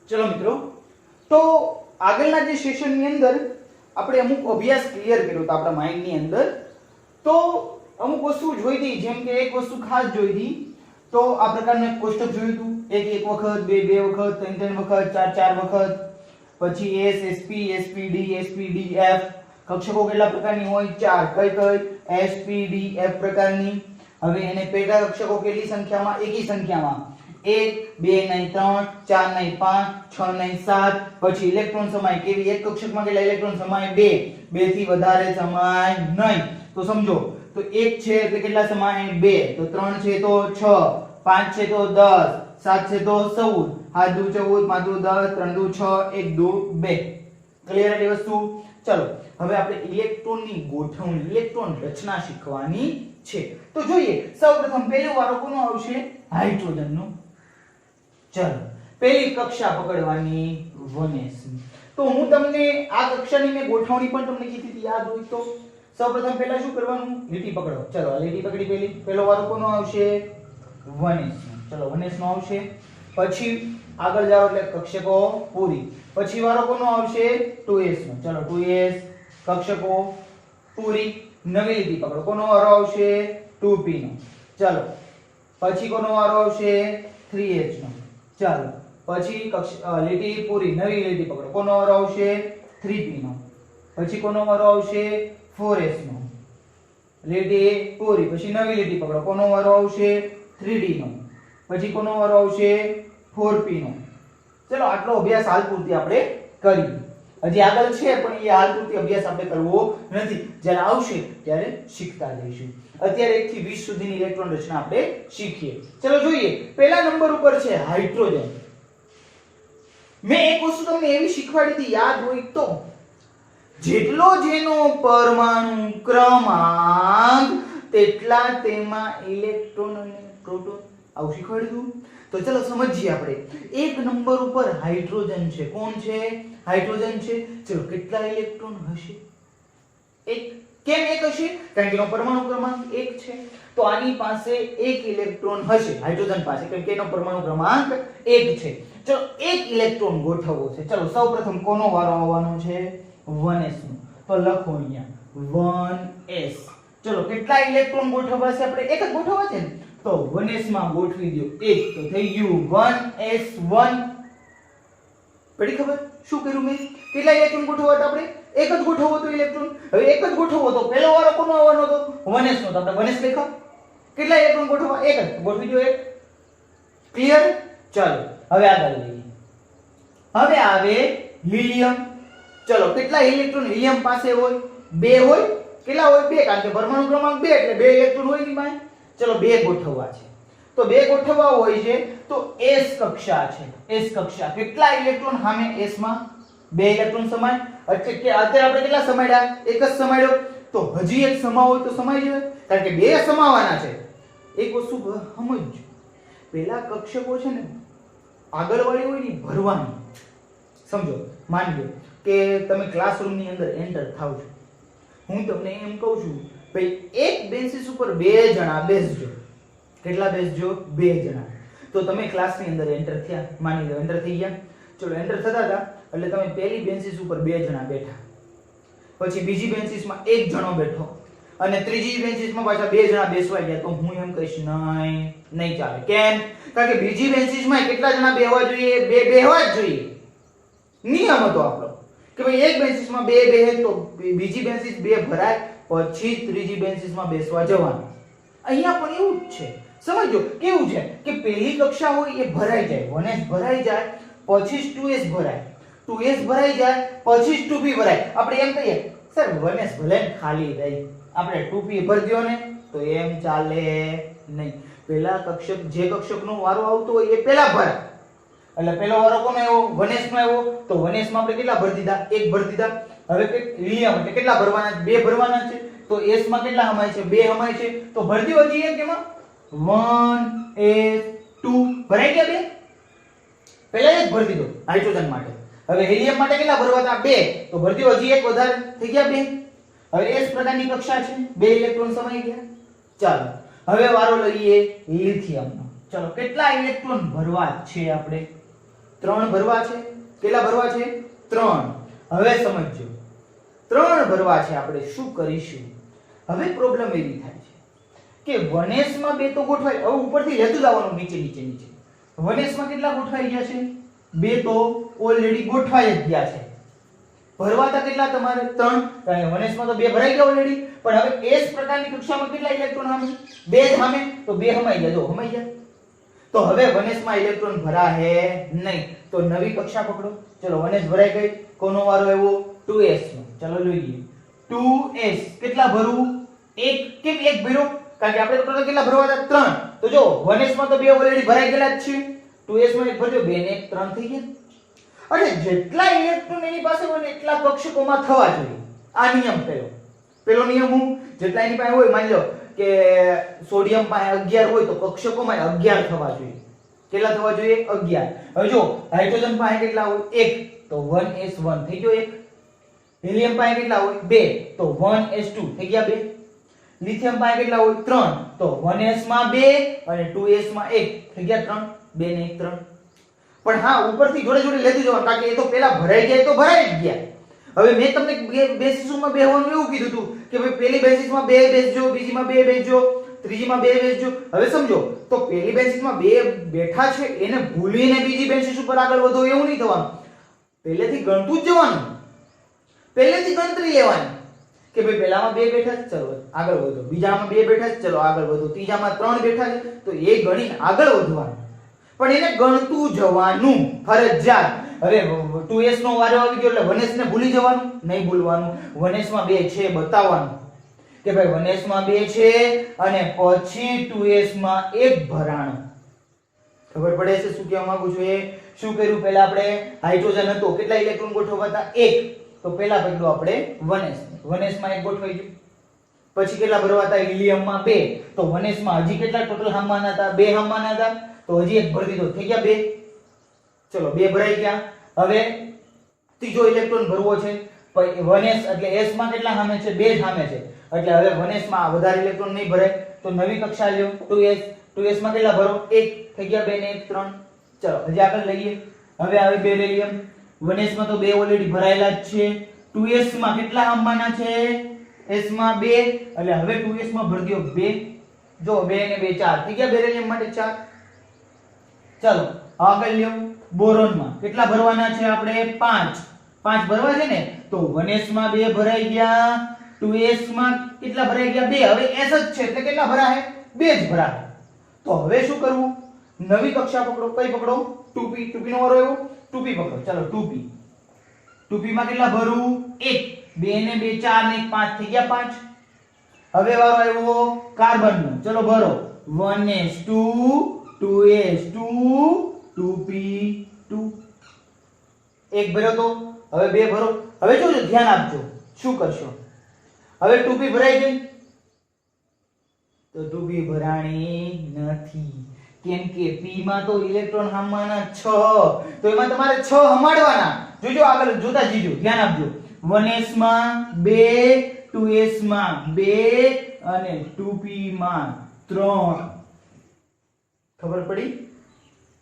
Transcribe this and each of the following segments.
ચલો મિત્રો, તો આગળના જે સેશનની અંદર આપણે અમુક અભ્યાસ ક્લિયર કર્યો હતો આપણા માઇન્ડની અંદર. તો અમુક વસ્તુ જોઈ હતી, જેમ કે એક વસ્તુ ખાસ જોઈ હતી. તો આ પ્રકારનું એક કોષ્ટક જોયું હતું, એક વખત, બે વખત, ત્રણ વખત, ચાર વખત, પછી એસ, એસપી, એસપીડી, એસપીડીએફ. કક્ષકો કેટલા પ્રકારની હોય? 4. કઈ એસપીડીએફ પ્રકારની. હવે એને પેટા કક્ષકો કેટલી સંખ્યામાં? એકી સંખ્યામાં. 1 2 નહીં 3 4 નહીં 5 6 નહીં 7. પછી ઇલેક્ટ્રોન સમાય કેવી? એક કક્ષકમાં કેટલા ઇલેક્ટ્રોન સમાય? 2. 2 થી વધારે સમાય નહીં. તો સમજો, તો 1 છે એટલે કેટલા સમાય? 2. તો 3 છે તો 6, 5 છે તો 10, 7 છે તો 14, 7 દુ 14, 5 દુ 10, 3 દુ 6, 1 દુ 2. ક્લિયર આ વસ્તુ? ચલો હવે આપણે ઇલેક્ટ્રોનની ગોઠવણી, ઇલેક્ટ્રોન રચના શીખવાની છે. તો જોઈએ, સૌપ્રથમ પહેલો વારો કોનો આવશે? હાઇડ્રોજનનો. ચલો પહેલી કક્ષા પકડવાની 1s. તો હું તમને આ કક્ષાની મેં ગોઠવણી પણ તમને કીધી હતી, યાદ હોય તો. સૌપ્રથમ પહેલા શું કરવાનું? લીટી પકડો. ચલો આ લીટી પકડી પહેલી. પહેલો વારો કોનો આવશે? 1s નો. ચલો 1s નો આવશે. પછી આગળ જાઓ એટલે કક્ષકો પૂરી. પછી વારો કોનો આવશે? 2s નો. ચલો 2s કક્ષકો પૂરી. નવી લીટી પકડો. કોનો વારો આવશે? 2p નો. ચલો પછી કોનો વારો આવશે? 3h નો. ચાલો પછી લીટી પૂરી. નવી લીટી પકડો. કોનો વારો આવશે? 3p નો. પછી કોનો વારો આવશે? 4s નો. લીટી પૂરી. પછી નવી લીટી પકડો. કોનો વારો આવશે? 3d નો. પછી કોનો વારો આવશે? 4p નો. ચલો આટલો અભ્યાસ હાલ પૂરતી આપણે કરી. હજી આગળ છે પણ એ હાલ પૂરતી અભ્યાસ આપણે કરવો નથી. જ્યારે આવશે ત્યારે શીખતા જઈશું. અત્યારે 1 થી 20 સુધીની ઇલેક્ટ્રોન રચના આપણે શીખીએ. ચલો જોઈએ, પહેલા નંબર ઉપર છે હાઇડ્રોજન. મેં એક વસ્તુ તમને એવી શીખવાડી હતી, યાદ હોય તો, જેટલો જેનો પરમાણુ ક્રમાંક તેટલા તેમાં ઇલેક્ટ્રોન અને પ્રોટોન. આવું શીખવાડ્યું. તો ચલો સમજીએ આપણે. એક નંબર ઉપર હાઇડ્રોજન છે. કોણ છે? હાઇડ્રોજન છે. ચલો કેટલા ઇલેક્ટ્રોન હશે? 1. કેમ 1 હશે? કારણ કે એનો પરમાણુ ક્રમાંક 1 છે. તો આની પાસે 1 ઇલેક્ટ્રોન હશે, હાઇડ્રોજન પાસે, કારણ કે એનો પરમાણુ ક્રમાંક 1 છે. ચલો 1 ઇલેક્ટ્રોન ગોઠવવો છે. ચલો સૌપ્રથમ કોનો વારો આવવાનો છે? 1s નો. તો લખો અહીંયા 1s. ચલો કેટલા ઇલેક્ટ્રોન ગોઠવવા છે? આપણે 1 જ ગોઠવવા છે ને, તો 1s માં ગોઠવી દો 1. તો થઈ ગયું 1s1. પડી ખબર શું કર્યું મેં? કેટલા ઇલેક્ટ્રોન ગોઠવવા હતા આપણે? 1 જ ગોઠવવો તો ઇલેક્ટ્રોન. હવે 1 જ ગોઠવવો તો પહેલો વારો કોનો આવવાનો હતો? 1s નો. તો આપણે 1s લખ્યો. કેટલા ઇલેક્ટ્રોન ગોઠવવા? 1 જ ગોઠવી દો 1. ક્લિયર? ચાલો હવે આગળ લઈએ. હવે આવે હિલિયમ. ચલો કેટલા ઇલેક્ટ્રોન હિલિયમ પાસે હોય? 2 હોય. કેટલા હોય? 2, કારણ કે પરમાણુ ક્રમાંક 2 એટલે 2 ઇલેક્ટ્રોન હોય ની પાસે. ચલો 2 ગોઠવવા છે. તો 2 ગોઠવવા હોય છે તો s કક્ષા છે. s કક્ષા. કેટલા ઇલેક્ટ્રોન સામે s માં? 2 ઇલેક્ટ્રોન સમાય. એટલે કે અત્યારે આપણે કેટલા સમાડ્યા? 1 જ સમાડ્યો. તો હજી એક સમાવ હોય તો સમાઈ જવાય, કારણ કે 2 સમાવવાના છે. એક વસ્તુ સમજો, પેલા કક્ષકો છે ને આગળવાળી હોય ને ભરવાની. સમજો, માની લો કે તમે ક્લાસરૂમ ની અંદર એન્ટર થાવ છો. હું તમને એમ કહું છું ભાઈ એક બેન્ચીસ ઉપર 2 જણા બેસજો. કેટલા બેસજો? 2 જણા. તો તમે ક્લાસની અંદર એન્ટર થયા, માની લો એન્ટર થઈ ગયા. ચલો એન્ટર થતા હતા એટલે તમે પહેલી બેન્ચીસ ઉપર 2 જણા બેઠા. પછી બીજી બેન્ચીસમાં 1 જણો બેઠો અને ત્રીજી બેન્ચીસમાં પાછા 2 જણા બેસવા ગયા. તો હું એમ કહીશ નહીં ચાલે. કેમ? કારણ કે બીજી બેન્ચીસમાં કેટલા જણા બેહવા જોઈએ? 2 બેહવા જ જોઈએ. નિયમ હતો આપણો કે ભાઈ એક બેન્ચીસમાં 2 બેહે તો બીજી બેન્ચીસ 2 ભરાય, પછી ત્રીજી બેન્ચીસમાં બેસવા જવાનું. અહીંયા પણ એવું જ છે. સમજો કેવું છે કે પહેલી કક્ષા હોય એ ભરાઈ જાય, 1s ભરાઈ જાય, પછી 2s ભરાય, 2s ભરાઈ જાય, પછી 2p ભરાય. આપણે એમ કહીએ સર 1s ભલે ખાલી રહી, આપણે 2p ભરી દો ને, તો એમ ચાલે નહીં. પહેલા કક્ષક, જે કક્ષકનો વારો આવતો હોય એ પહેલા ભરાય. એટલે પહેલો વારો કોનો આવ્યો? 1s નો આવ્યો. તો 1s માં આપણે કેટલા ભરી દીધા? 1 ભરી દીધા. હવે હિલિયમ એટલે કેટલા ભરવાના? 2 ભરવાના છે. તો s માં કેટલા હમાય છે? 2 હમાય છે. તો ભરી દો હજી એક. એમાં 1s2 ભરાઈ ગયા 2. પહેલા એક ભરી દીધો હાઇડ્રોજન માટે. હવે હિલિયમ માટે કેટલા ભરવા હતા? 2. તો ભરી દો હજી એક વધારે, થઈ ગયા 2. હવે s પ્રકારની કક્ષા છે, 2 ઇલેક્ટ્રોન સમાઈ ગયા. ચાલો હવે વારો લઈએ લિથિયમનો. ચલો કેટલા ઇલેક્ટ્રોન ભરવા છે આપણે? 3 ભરવા છે. કેટલા ભરવા છે? 3. હવે સમજજો, 3 ભરવા છે. આપણે શું કરીશું? હવે પ્રોબ્લેમ એવી થાય છે કે 1s માં 2 તો ગોઠવાય. હવે ઉપરથી લેતું જવાનું, નીચે નીચે નીચે. 1s માં કેટલા ગોઠવાઈ ગયા છે? 2 તો ઓલરેડી ગોઠવાઈ જ ગયા છે. ભરવાતા કેટલા તમારે? 3. કારણ કે 1s માં તો 2 ભરાઈ ગયા ઓલરેડી. પણ હવે s પ્રકારની કક્ષામાં કેટલા ઇલેક્ટ્રોન સામે? 2 જ સામે. તો 2 સમાઈ ગયા. જો સમાઈ ગયા. તો હવે 1s માં ઇલેક્ટ્રોન ભરાહે નહીં. તો નવી કક્ષા પકડો. ચલો 1s ભરાઈ ગઈ. કોનો વારો આવ્યો? 2s નો. ચલો જોઈએ. 2s કેટલા ભરવું? 1. કેમ 1 ભર્યો? કારણ કે આપણે ટોટલ કેટલા ભરવા હતા? 3. તો જો 1s માં તો 2 ઓલરેડી ભરાઈ ગયેલા જ છે. 2s માં 1 ભરજો. 2 ને 1 3 થઈ ગયા. અને જેટલા ઇલેક્ટ્રોન એની પાસે હોય ને એટલા કક્ષકોમાં થવા જોઈએ. આ નિયમ પેલો નિયમ હું જેટલા એની પાસે હોય, માની લો કે સોડિયમ પાસે 11 હોય તો કક્ષકોમાં 11 થવા જોઈએ. કેટલા થવા જોઈએ? 11. હવે જો હાઇડ્રોજન પાસે કેટલા હોય? 1. તો 1s1 થઈ ગયો 1. હિલિયમ પાસે કેટલા હોય? 2. તો 1s2 થઈ ગયા 2. લિથિયમ પાસે કેટલા હોય? 3. તો 1s માં 2 અને 2s માં 1 થઈ ગયા 3. 2 ને 1 3. પણ હા, ઉપરથી જોડે જોડે લેતું જવાનું, કારણ કે એ તો પેલા ભરાઈ ગયા તો ભરાઈ જ ગયા. હવે મેં તમને બેસિસમાં બેહવાનું એવું કીધું હતું કે ભાઈ પહેલી બેસિસમાં 2 બેસજો, બીજીમાં 2 બેસજો, ત્રીજીમાં 2 બેસજો. હવે સમજો, તો પહેલી બેસિસમાં 2 બેઠા છે એને ભૂલીને બીજી બેસિસ ઉપર આગળ વધો એવું નહીં થવાનું. પહેલેથી ગણતું જ જવાનું, પહેલેથી ગણતરી લેવાની કે ભાઈ પહેલામાં 2 બેઠા છે, ચલો આગળ વધો. બીજામાં 2 બેઠા છે, ચલો આગળ વધો. ત્રીજામાં 3 બેઠા છે, તો એ ગણીને આગળ વધવાનું. પણ એને ગણતું જવાનું ફરજિયાત. હવે 2s નો વારો આવી ગયો એટલે 1s ને ભૂલી જવાનું નહીં, ભૂલવાનું. 1s માં 2 છે બતાવવાનું કે ભાઈ 1s માં 2 છે અને પછી 2s માં 1 ભરાણો. ખબર પડે છે શું કહેવા માંગુ છું? એ શું કર્યું? પહેલા આપણે હાઇડ્રોજન હતો, કેટલા ઇલેક્ટ્રોન ગોઠવવા હતા? 1. તો પહેલા પકડો આપણે 1s. 1s માં 1 ગોઠવાઈ ગયું. પછી કેટલા ભરવા હતા? હિલિયમ માં 2. તો 1s માં હજી કેટલા ટોટલ હામવાના હતા? 2 હામવાના હતા. તો હજી 1 ભરી દીધો, થઈ ગયા 2. ચલો 2 ભરાઈ ગયા. હવે ત્રીજો ઇલેક્ટ્રોન ભરવો છે. 1s એટલે s માં કેટલા સામે છે? 2 સામે છે. એટલે હવે 1s માં વધારે ઇલેક્ટ્રોન નહીં ભરાય. તો નવી કક્ષા લ્યો 2s. 2s માં કેટલા ભરો? 1 થઈ ગયા. 2 ને 1 3. ચલો હજી આગળ લઈએ. હવે આવે બેરિલિયમ. 1s માં તો 2 ઓલરેડી ભરાયેલા જ છે. 2s માં કેટલા આવવાના છે? s માં 2. એટલે હવે 2s માં ભરી દો 2. જો 2 ને 2 4 થઈ ગયા. બેરિલિયમ માટે 4. ચલો આગળ લ્યો. બોરોન માં કેટલા ભરવાના છે આપણે? 5. 5 ભરવા છે ને, તો 1s માં 2 ભરાઈ ગયા. 2s માં કેટલા ભરાઈ ગયા? 2. હવે s જ છે એટલે કેટલા ભરાય? 2 જ ભરાય. તો હવે શું કરવું? નવી કક્ષા પકડો. કઈ પકડો? 2p. 2p નો વારો આવ્યો. 2p પકડો. ચલો 2p. 2p માં કેટલા ભરવું? 1. 2 ને 2 4 ને 5 થઈ ગયા 5. હવે વારો આવ્યો કાર્બન નો. ચલો ભરો. 1s2 2s2 2p2. 1 ભર્યો તો હવે 2 ભરો. હવે જોજો, ધ્યાન આપજો શું કરશો. હવે 2p ભરાઈ ગઈ તો 2p ભરાણી નથી, કેમ કે p માં તો ઇલેક્ટ્રોન હામવાના 6. તો એમાં તમારે 6 હમાડવાના. જોજો આગળ જોતા જીજો, ધ્યાન આપજો. 1s માં 2, 2s માં 2 અને 2p માં 3. ખબર પડી?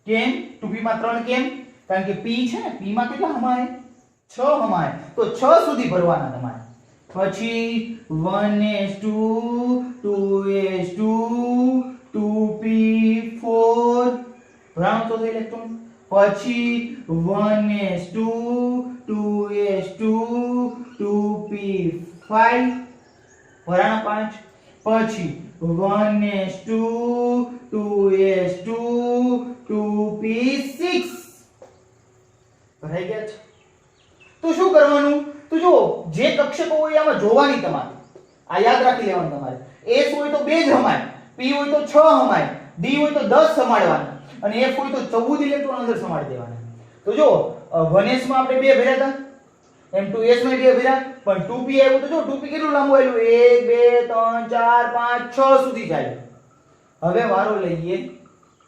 કેમ 2p માં 3 કેમ? કારણ કે p છે ને, p માં કેટલા હમાય? 6 હમાય. તો 6 સુધી ભરવાના તમારે. પછી 1s2 2s2 2p4 ભરાણો તો ઇલેક્ટ્રોન. પછી 1s2 2s2 2p5 ભરાણો 5. પછી 1s2 2s2 2p6 ભરાઈ ગયા છે. તો શું કરવાનું? તો જો જે કક્ષકો હોય આમાં જોવાની તમારે, આ યાદ રાખી લેવાનું તમારે. s હોય તો 2 જ હમાય, p હોય તો 6 હમાય, d હોય તો 10 સમાડવાના અને f હોય તો 14 ઇલેક્ટ્રોન અંદર સમાડી દેવાના. તો જો 1s માં આપણે 2 ભર્યા હતા, એમ 2s માં 2 ભર્યા, પણ 2p આવ્યું તો જો 2p કેટલું લાંબુ આવ્યું? 1 2 3 4 5 6 સુધી જાય. હવે વારો લઈએ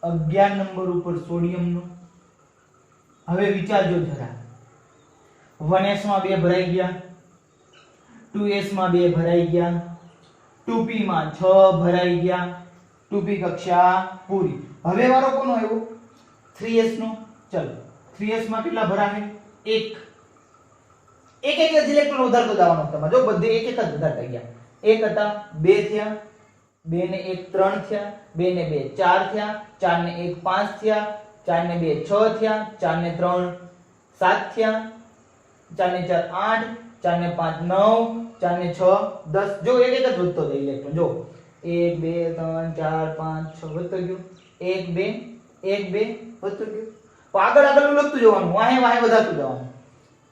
11 નંબર ઉપર સોડિયમ નો. હવે વિચારજો જરા. 1s માં 2 ભરાઈ ગયા, 2s માં 2 ભરાઈ ગયા, 2p માં 6 ભરાઈ ગયા, 2p કક્ષા પૂરી. હવે વારો કોનો આવ્યો? 3s નો. ચલો 3s માં કેટલા ભરાશે? 1 એક એક જ ઇલેક્ટ્રોન વધારતો જવાનો તમારે. જો બધે એક એક જ વધારતા ગયા. 1 હતા 2 થયા, 2 ને 1 3 થયા, 2 ને 2 4 થયા, 4 ને 1 5 થયા, 4 ને 2 6 થયા, 4 ને 3 7 થયા, 4 ને 4 8, 4 ને 5 9, 4 ને 6 10. જો એક એક જ વધતો જાય ઇલેક્ટ્રોન. જો 1 2 3 4 5 6 વધતો ગયો, 1 2 1 2 વધતો ગયો. તો આગળ આગળ લખતું જવાનું, વાહે વાહે વધારતું જવાનું.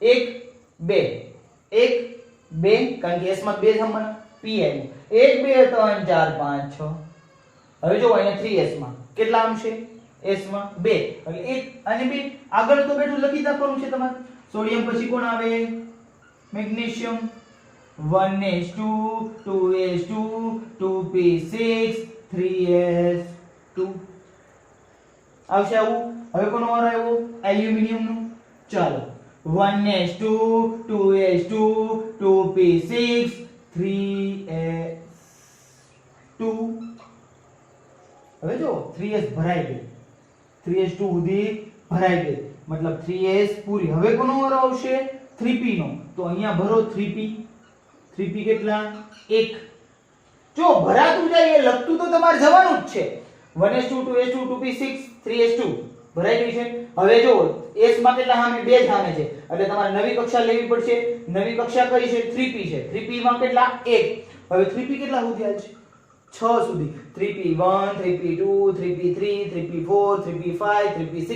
1 2 1 2, કારણ કે s માં 2 સમાન p આવ્યું. 1 2 3 4 5 6. હવે જો અહીંયા 3s માં કેટલા આવશે? s માં 2 એટલે 1 અને 2 આગળ તો બેઠું લખી નાખવાનું છે તમારે. સોડિયમ પછી કોણ આવે? Magnesium. 1s2 2s2 2p6 3s2 આવશે આવું. હવે કોનો વારો આવ્યો? એલ્યુમિનિયમ નો. ચાલો 1s2 2s2 2p6 3s2. હવે જો 3s ભરાઈ ગઈ, 3s2 સુધી ભરાઈ ગઈ, મતલબ 3s પૂરી. હવે કોનો વારો આવશે? 3p નો. તો અહીંયા ભરો 3p. 3p કેટલા? 1. જો ભરાતું જાય એ લખતું તો તમારે જવાનું જ છે. 1s2 2s2 2p6 3s2 ભરાઈ ગઈ છે. હવે જો s માં કેટલા સામે? 2 સામે છે, એટલે તમારે નવી કક્ષા લેવી પડશે. નવી કક્ષા કઈ છે? 3p છે. 3p માં કેટલા? 1. હવે 3p કેટલા સુધી આવે છે? 6 સુધી. 3p1 3p2 3p3 3p4 3p5 3p6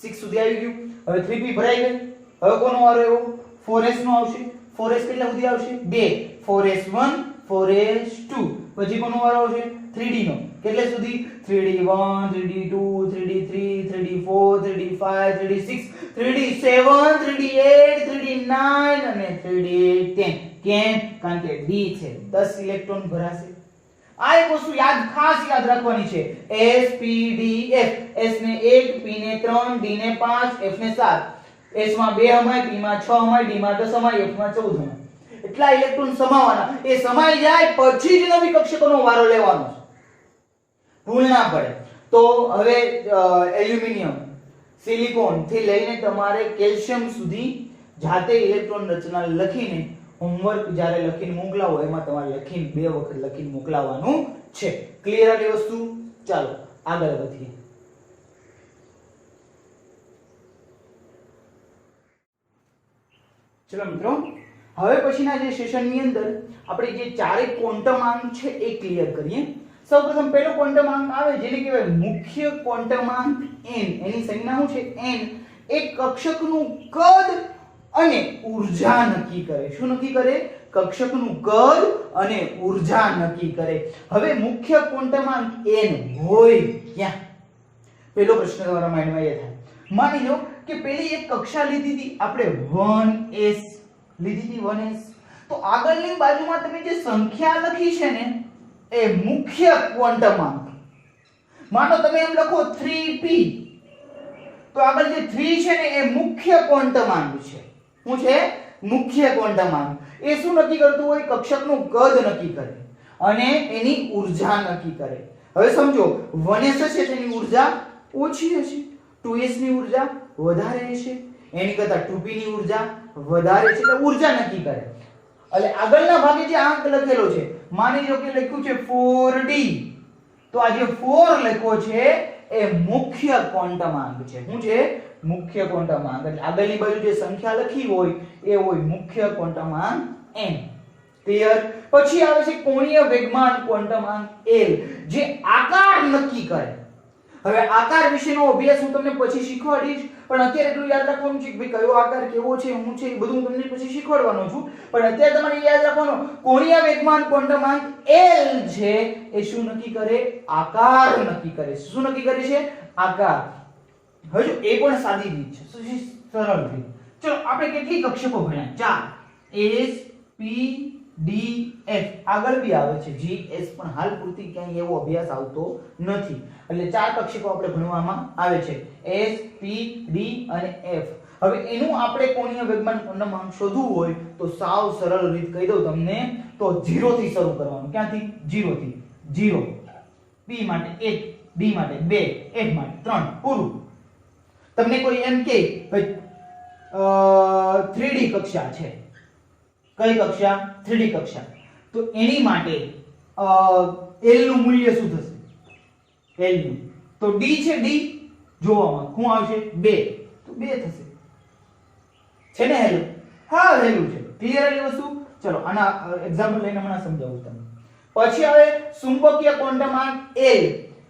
6 સુધી આવી ગયું. હવે 3p ભરાઈ ગઈ. હવે કોનો વારો આવ્યો? 4s નો આવશે. 4s કેટલા સુધી આવશે? 2. 4s1 4s2. પછી કોનો વારો આવશે? 3d નો. કેટલે સુધી? 3d1 3d2 3d3 3d4 3d5 3d6 3d7 3d8 3d9 અને 3d10. કેમ? કારણ કે d છે, 10 ઇલેક્ટ્રોન ભરાશે. આ એક વસ્તુ ખાસ યાદ રાખવાની છે. s p d f. s ને 1, p ને 3, d ને 5, f ને 7. s માં 2 સમાય, p માં 6 સમાય, d માં 10 સમાય, f માં 14 સમાય. એટલા ઇલેક્ટ્રોન સમાવવાના. એ સમાઈ જાય પછી જ નવી કક્ષકોનો વારો લેવાનો છે. ભૂલ ના પડે. તો હવે એલ્યુમિનિયમ, સિલિકોન થી લઈને તમારે કેલ્શિયમ સુધી જાતે ઇલેક્ટ્રોન રચના લખીને હોમવર્ક જ્યારે લખીને મોકલાવો એમાં તમારે લખીને 2 વખત લખીને મોકલાવવાનું છે. ક્લિયર આ વસ્તુ? ચાલો આગળ વધીએ. ચલો મિત્રો, હવે પછીના જે સેશનની અંદર આપણે જે ચારે ક્વોન્ટમ આંક છે એ ક્લિયર કરીએ. સૌપ્રથમ પહેલો ક્વોન્ટમ આંક આવે જેને કહેવાય મુખ્ય ક્વોન્ટમ આંક n. એની સંજ્ઞા શું છે? n. એક કક્ષકનું કદ અને ઊર્જા નક્કી કરે. શું નક્કી કરે? કક્ષકનું કદ અને ઊર્જા નક્કી કરે. હવે મુખ્ય ક્વોન્ટમ આંક n હોય ક્યાં? પહેલો પ્રશ્ન તમારા માઇન્ડમાં એ થાય. માની લો કે પેલી એક કક્ષા લીધી હતી આપણે 1s લીધી હતી 1s. તો આગળની બાજુમાં તમે જે સંખ્યા લખી છે ને એ મુખ્ય ક્વોન્ટમ આંક. માનો તમે એમ લખો 3p, તો આગળ જે 3 છે ને એ મુખ્ય ક્વોન્ટમ આંક છે. શું છે? મુખ્ય ક્વોન્ટમ આંક. એ શું નક્કી કરતું હોય? કક્ષકનું કદ નક્કી કરે અને એની ઊર્જા નક્કી કરે. હવે સમજો 1s હશે તેની ઊર્જા ઓછી હશે, 2s ની ઊર્જા વધારે હશે, એની કરતા 2p ની ઊર્જા વધારે છે. એટલે ઊર્જા નક્કી કરે. એટલે આગળના ભાગે જે આંક લખેલો છે, માની લો કે લખ્યું છે 4d, તો આ જે 4 લખ્યો છે એ મુખ્ય ક્વોન્ટમ આંક છે. શું છે? મુખ્ય ક્વોન્ટમ આંક. એટલે આગળની બાજુ જે સંખ્યા લખી હોય એ હોય મુખ્ય ક્વોન્ટમ આંક n. ક્લિયર? પછી આવે છે કોણીય વેગમાન ક્વોન્ટમ આંક l, જે આકાર નક્કી કરે. હવે આકાર વિશેનો અભ્યાસ હું તમને પછી શીખવાડીશ, પણ અત્યારે એટલું યાદ રાખવાનું છે કે ભાઈ કયો આકાર કેવો છે, શું છે, એ બધું હું તમને પછી શીખવાડવાનો છું. પણ અત્યારે તમારે યાદ રાખવાનું, કોણીય વેગમાન ક્વોન્ટમ આંક l છે એ શું નક્કી કરે? આકાર નક્કી કરે. શું નક્કી કરે છે? આકાર. હવે જો એ પણ સાદી રીત છે, સરળ રીત. ચલો આપણે કેટલી કક્ષકો ભણ્યા? 4. s p d f. આગળ બી આવે છે g s, પણ હાલ પૂરતી ક્યાંય એવો અભ્યાસ આવતો નથી. એટલે 4 કક્ષકો આપણે ભણવામાં આવે છે, s p d અને f. હવે એનું આપણે કોણીય વેગમાન ક્વોન્ટમ આંક શોધવું હોય તો સાવ સરળ રીત કહી દઉં તમને, તો 0 થી શરૂ કરવાનું. ક્યાંથી? 0 થી. 0 p માટે 1, d માટે 2, f માટે 3, પૂરું. તમને કોઈ એમ કે ભાઈ 3D કક્ષા છે, કઈ કક્ષા? 3D કક્ષા. તો એની માટે L નું મૂલ્ય શું થશે? L નું તો D છે, D જોવામાં શું આવશે? 2, તો 2 થશે. છે ને હેલું? હા હેલું છે. ક્લિયર એ વસ્તુ? ચલો આના એક્ઝામ્પલ લઈને હમણાં સમજાવું તમને. પછી હવે ચુંબકીય ક્વોન્ટમાંક L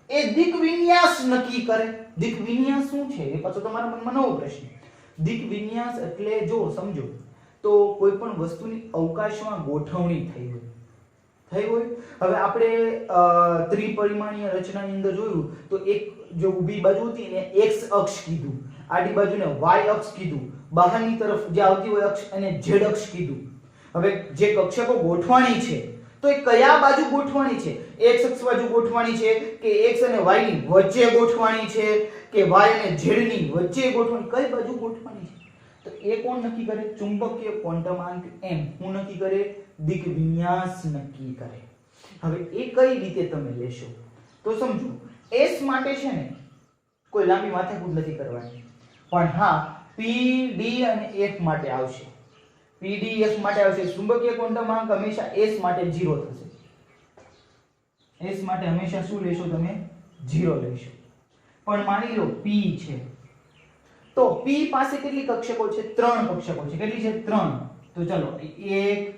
એ દિક વિન્યાસ નક્કી કરે. દિક વિન્યાસ શું છે એ પાછો તમારા મનમાં નવો પ્રશ્ન. દિક વિન્યાસ એટલે જો સમજો તો કોઈ પણ વસ્તુની અવકાશમાં ગોઠવણી થઈ હોય. હવે આપણે ત્રિપરિમાણીય રચનાની અંદર જોયું તો એક જો ઊભી બાજુ હતી ને x અક્ષ કીધું, આડી બાજુને y અક્ષ કીધું, બહારની તરફ જે આવતી હોય અક્ષ અને z અક્ષ કીધું. હવે જે કક્ષકો ગોઠવાણી છે તો એ કયા બાજુ ગોઠવાણી છે? x અક્ષ બાજુ ગોઠવાણી છે કે x અને y ની વચ્ચે ગોઠવાણી છે કે y અને z ની વચ્ચે ગોઠવાણી? કઈ બાજુ ગોઠવાણી છે? તો એ કોણ નક્કી કરે? ચુંબકીય ક્વોન્ટમાંક m. હું નક્કી કરે? દિક વિન્યાસ નક્કી કરે. હવે એ કઈ રીતે તમે લેશો તો સમજો. s માટે છે ને કોઈ લાંબી માથાકૂટ નથી કરવાની, પણ હા p d અને f માટે આવશે. p d f માટે આવશે. ચુંબકીય ક્વોન્ટમાંક હંમેશા s માટે 0 થશે. s માટે હંમેશા શું લેશો તમે? 0 લેશો. પણ માની લો p છે તો p પાસે કેટલી કક્ષકો છે? 3 કક્ષકો છે. કેટલી છે? 3. તો ચલો 1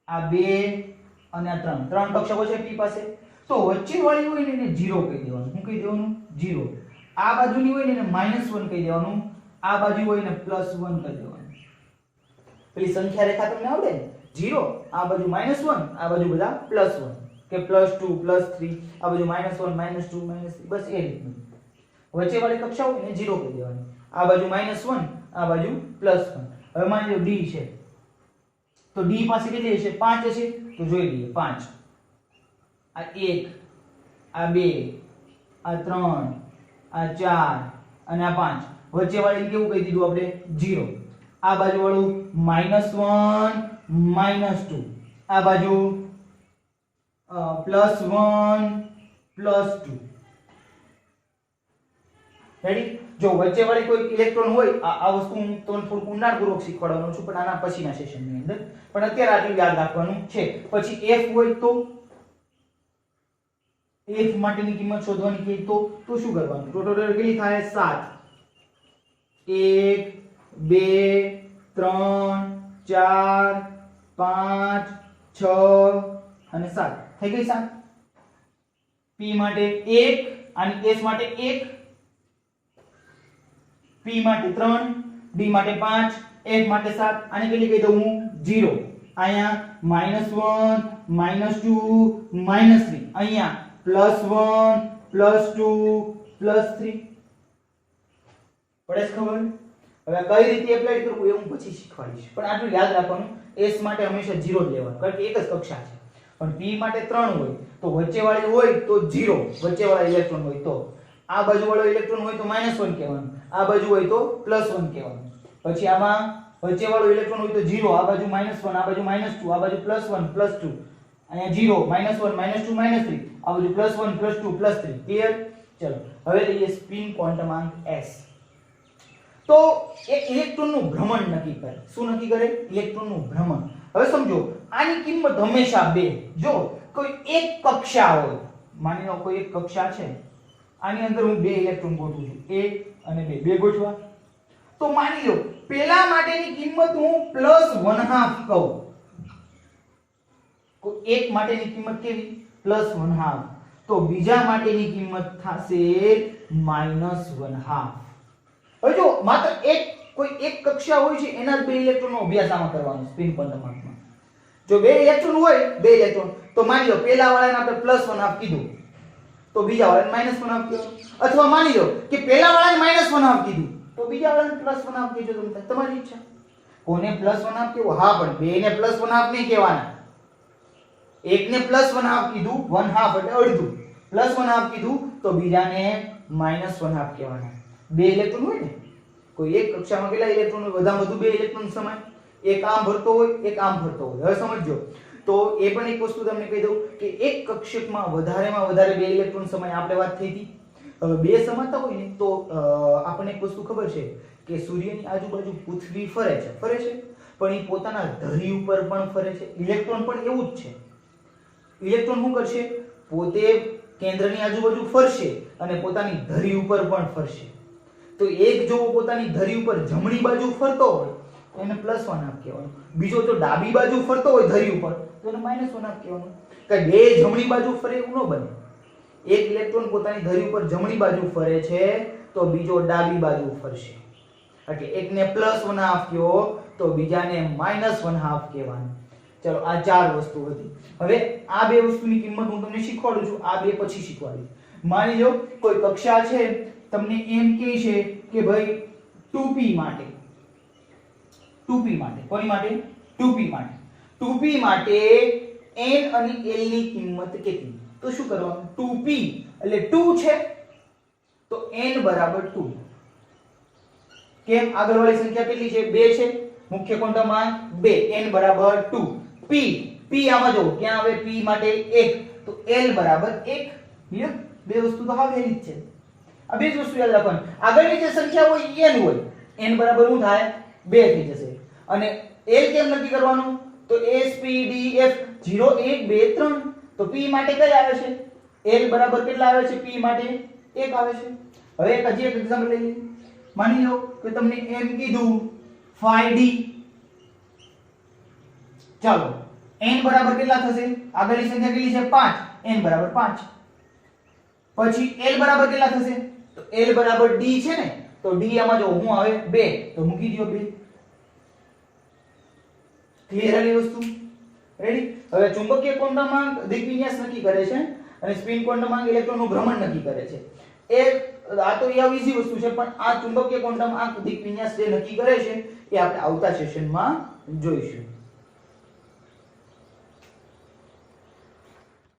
આ 2 અને આ 3 કક્ષકો છે p પાસે. તો વચ્ચે વાળી હોય ને એને 0 કહી દેવાનું. શું કહી દેવાનું? 0. આ બાજુની હોય ને એને -1 કહી દેવાનું. આ બાજુ હોય ને +1 કહી દેવાનું. પેલી સંખ્યા રેખા તમને આવડે ને? 0 આ બાજુ -1 આ બાજુ બધા +1 કે +2 +3 આ બાજુ -1 -2 -3 બસ એ રીતનું. વચ્ચે વાળી કક્ષા હોય ને 0 કહી દેવાની. આ બાજુ -1 આ બાજુ +1. હવે માની લો d છે તો d પાસે કેટલી હશે? 5 હશે. તો જોઈ લઈએ 5 આ 1 આ 2 આ 3 આ 4 અને આ 5. વચ્ચે વાળી કેવું કહી દીધું આપણે? 0. આ બાજુ વાળું -1 -2 આ બાજુ +1 +2. રેડી? જો વચ્ચે વાળી કોઈ ઇલેક્ટ્રોન હોય આ વસ્તુ હું તમને થોડું ઊંડાણપૂર્વક શીખવાડવાનો છું પણ આના પછીના સેશનની અંદર. પણ અત્યારે આટલું યાદ રાખવાનું છે. પછી f હોય તો f માટેની કિંમત શોધવાની કે તો શું કરવાનું? ટોટલ કેટલી થાય? 7. 1 2 3 4 5 6 અને 7 થઈ ગઈ 7. p માટે 1 અને s માટે 1, p માટે 3, d માટે 5, f માટે 7. આને કેટલી કહી દઉં હું? 0. અહીંયા -1 -2 -3, અહીંયા +1 +2 +3. પડે ખબર? હવે કઈ રીતે એપ્લાય કરવું એ હું પછી શીખવાડીશ. પણ આટલું યાદ રાખવાનું, s માટે હંમેશા 0 જ લેવાનું કારણ કે એક જ કક્ષા છે. પણ p માટે 3 હોય તો વચ્ચે વાળી હોય તો 0, વચ્ચે વાળા ઇલેક્ટ્રોન હોય તો. આ બાજુ વાળો ઇલેક્ટ્રોન હોય તો -1 કહેવાનું, આ બાજુ હોય તો +1 કહેવાનું. પછી આમાં વચ્ચે વાળો ઇલેક્ટ્રોન હોય તો 0, આ બાજુ -1 આ બાજુ -2 આ બાજુ +1 +2, અહીંયા 0 -1 -2 -3 આ બાજુ +1 +2 +3. ક્લિયર? ચલો હવે લઈએ સ્પિન ક્વોન્ટમાંક s. તો એ ઇલેક્ટ્રોનનું ભ્રમણ નક્કી કરે. શું નક્કી કરે? ઇલેક્ટ્રોનનું ભ્રમણ. હવે સમજો આની કિંમત હંમેશા 2. જો કોઈ એક કક્ષા હોય, માની લો કોઈ એક કક્ષા છે, આની અંદર હું 2 ઇલેક્ટ્રોન ગોઠવું છું, 1 અને 2 ગોઠવા. તો માની લો પહેલા માટેની કિંમત હું +1/2 કહું. કોઈ એક માટેની કિંમત કેવી? +1/2. તો બીજા માટેની કિંમત થશે -1/2. હવે જો માત્ર કોઈ એક કક્ષા હોય છે એના જ 2 ઇલેક્ટ્રોનનો અભ્યાસ આમાં કરવાનો સ્પિન ક્વોન્ટમાંકમાં. જો 2 ઇલેક્ટ્રોન હોય, 2 ઇલેક્ટ્રોન, તો માની લો પહેલા વાળાને આપણે +1/2 કીધું તો બીજા વાળાને -1/2 કહેવાનું. અથવા માની લો કે પહેલા વાળાને -1/2 કીધું તો બીજા વાળાને +1/2 કહેજો. તમારી ઈચ્છા. કોને +1/2 કહેવું? હા, પણ બેને +1/2 નહીં કહેવાના. એકને +1/2 કીધું, 1/2 એટલે અડધું, +1/2 કીધું તો બીજાને -1/2 કહેવાના. 2 ઇલેક્ટ્રોન હોય ને, કોઈ એક કક્ષામાં કેટલા ઇલેક્ટ્રોન હોય? વધારે વધુ 2 ઇલેક્ટ્રોન સમાય. એક આમ ભરતો હોય, એક આમ ભરતો હોય. હવે સમજો તો એ પણ એક વસ્તુ તમને કહી દઉં કે એક કક્ષકમાં વધારેમાં વધારે 2 ઇલેક્ટ્રોન સમાય. આપણે વાત થઈ હતી. હવે બે સમાનતા હોય ને તો આપણને એક વસ્તુ ખબર છે કે સૂર્યની આજુબાજુ પૃથ્વી ફરે છે પણ એ પોતાના ધરી ઉપર પણ ફરે છે. ઇલેક્ટ્રોન પણ એવું જ છે. ઇલેક્ટ્રોન શું કરશે? પોતે કેન્દ્રની આજુબાજુ ફરશે અને પોતાની ધરી ઉપર પણ ફરશે. તો એક જો પોતાની ધરી ઉપર જમણી બાજુ ફરતો હોય એને +1 હાફ કહેવાનું. બીજો જો ડાબી બાજુ ફરતો હોય ધરી ઉપર તો એને -1 હાફ કહેવાનું. કે બે જમણી બાજુ ફરે એવું ન બને. એક ઇલેક્ટ્રોન પોતાની ધરી ઉપર જમણી બાજુ ફરે છે તો બીજો ડાબી બાજુ ફરશે. એટલે એકને +1 હાફ કહો તો બીજાને -1 હાફ કહેવાનું. ચલો આ ચાર વસ્તુ હતી. હવે આ બે વસ્તુની કિંમત હું તમને શીખવાડું છું. આ બે પછી શીખવાડીશ. માની લો કોઈ કક્ષા છે, તમને એમ કહે છે કે ભાઈ 2p માટે કોની માટે 2p માટે n અને l ની કિંમત કેટલી? તો શું કરવાનું? 2p એટલે 2 છે તો n બરાબર 2. કેમ? આગળવાળી સંખ્યા કેટલી છે? 2 છે. મુખ્ય ક્વોન્ટમમાં 2, n બરાબર 2. p આમાં જો ક્યાં આવે? p માટે 1 તો l બરાબર 1. ક્લિયર? બે વસ્તુ તો આવેલી જ છે. આ બે જ વસ્તુ યાદ રાખવાની. આગળની જે સંખ્યા હોય n હોય, n બરાબર શું થાય? 2 થઈ જશે. અને l કેમ નક્કી કરવાનું? તો s p d f 0 1 2 3 તો p માટે કઈ આવે છે? l બરાબર કેટલા આવે છે? p માટે 1 આવે છે. હવે હજી એક એક્ઝામ્પલ લઈ લઈએ. માની લો કે તમને એમ કીધું 5d. ચાલો n બરાબર કેટલા થશે? આગળની સંખ્યા કેટલી છે? 5. n બરાબર 5. પછી l બરાબર કેટલા થશે? તો l બરાબર d છે ને, તો d આમાં જો હું આવે 2 તો મૂકી દો 2. ક્લિયર આલી વસ્તુ? રેડી? હવે ચુંબકીય ક્વોન્ટમમાં દિક્વિન્યાસ નક્કી કરે છે અને સ્પિન ક્વોન્ટમમાં ઇલેક્ટ્રોનનું ભ્રમણ નક્કી કરે છે. આ તો યાવ ઈઝી વસ્તુ છે, પણ આ ચુંબકીય ક્વોન્ટમ આ દિક્વિન્યાસ જે નક્કી કરે છે એ આપણે આવતા સેશનમાં જોઈશું.